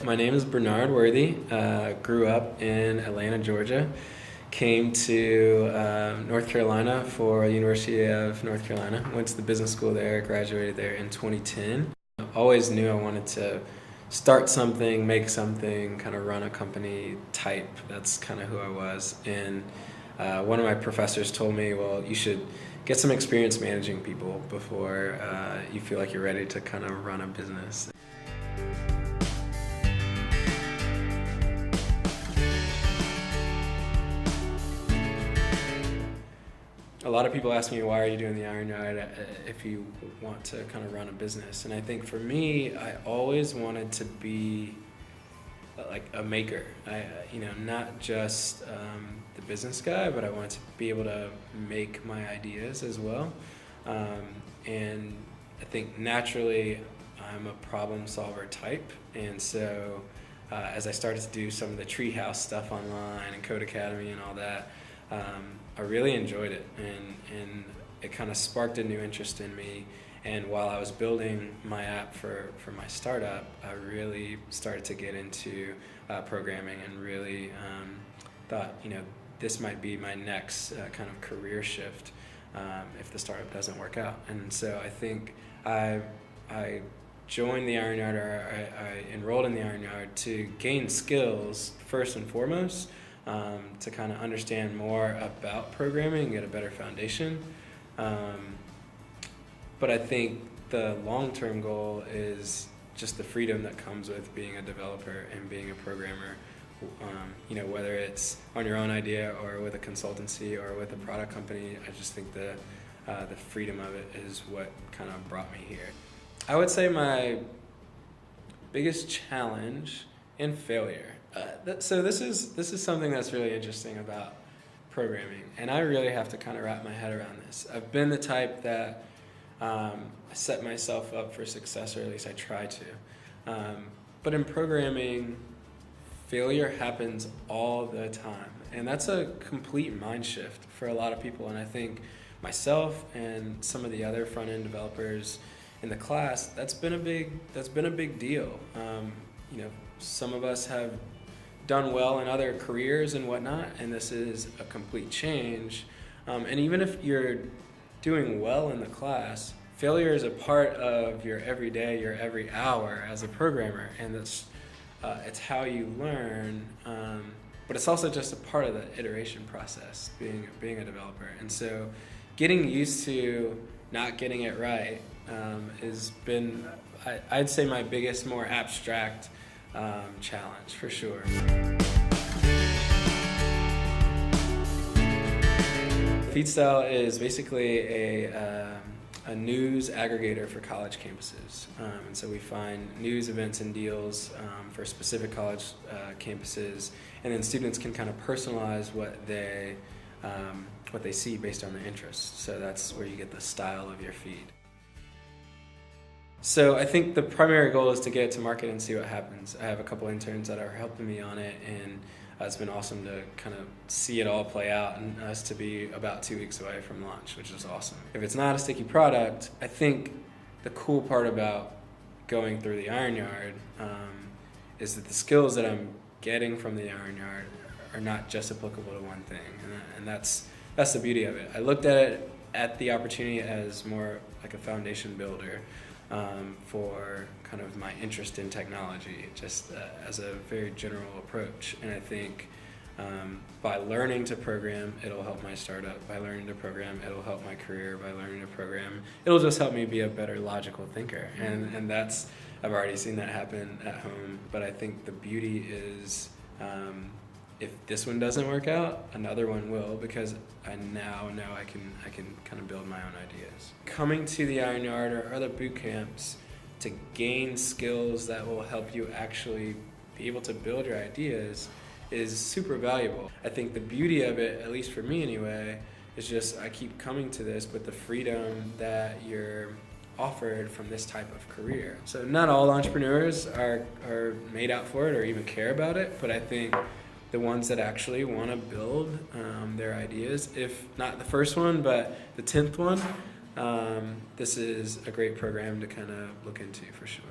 My name is Bernard Worthy. Grew up in Atlanta, Georgia. Came to North Carolina for University of North Carolina. Went to the business school there, graduated there in 2010. Always knew I wanted to start something, make something, kind of run a company type. That's kind of who I was. And one of my professors told me, well, you should get some experience managing people before you feel like you're ready to kind of run a business. A lot of people ask me, why are you doing the Iron Yard if you want to kind of run a business? And I think for me, I always wanted to be like a maker. Not just the business guy, but I wanted to be able to make my ideas as well. And I think naturally, I'm a problem solver type. And so as I started to do some of the Treehouse stuff online and Code Academy and all that, I really enjoyed it, and it kind of sparked a new interest in me. And while I was building my app for my startup, I really started to get into programming and really thought, this might be my next kind of career shift if the startup doesn't work out. And so I think I joined the Iron Yard, or I enrolled in the Iron Yard to gain skills first and foremost, to kind of understand more about programming and get a better foundation. But I think the long-term goal is just the freedom that comes with being a developer and being a programmer. Whether it's on your own idea or with a consultancy or with a product company, I just think the freedom of it is what kind of brought me here. I would say my biggest challenge and failure. So this is something that's really interesting about programming, and I really have to kind of wrap my head around this. I've been the type that I set myself up for success, or at least I try to. But in programming, failure happens all the time, and that's a complete mind shift for a lot of people. And I think myself and some of the other front-end developers in the class, that's been a big deal. Some of us have done well in other careers and whatnot, and this is a complete change. And even if you're doing well in the class, failure is a part of your everyday, your every hour as a programmer, and it's how you learn. But it's also just a part of the iteration process, being a developer. And so, getting used to not getting it right has been, I'd say, my biggest, more abstract challenge for sure. FeedStyle is basically a news aggregator for college campuses. And so we find news, events, and deals for specific college campuses, and then students can kind of personalize what they see based on their interests. So that's where you get the style of your feed. So I think the primary goal is to get it to market and see what happens. I have a couple interns that are helping me on it, and it's been awesome to kind of see it all play out and us to be about 2 weeks away from launch, which is awesome. If it's not a sticky product, I think the cool part about going through the Iron Yard is that the skills that I'm getting from the Iron Yard are not just applicable to one thing, and that's the beauty of it. I looked at the opportunity as more like a foundation builder for kind of my interest in technology, just as a very general approach. And I think by learning to program, it'll help my startup. By learning to program, it'll help my career. By learning to program, it'll just help me be a better logical thinker. And that's, I've already seen that happen at home. But I think the beauty is, if this one doesn't work out, another one will, because I now know I can kind of build my own ideas. Coming to the Iron Yard or other boot camps to gain skills that will help you actually be able to build your ideas is super valuable. I think the beauty of it, at least for me anyway, is just I keep coming to this with the freedom that you're offered from this type of career. So not all entrepreneurs are made out for it or even care about it, but I think the ones that actually want to build their ideas, if not the first one, but the 10th one, this is a great program to kind of look into for sure.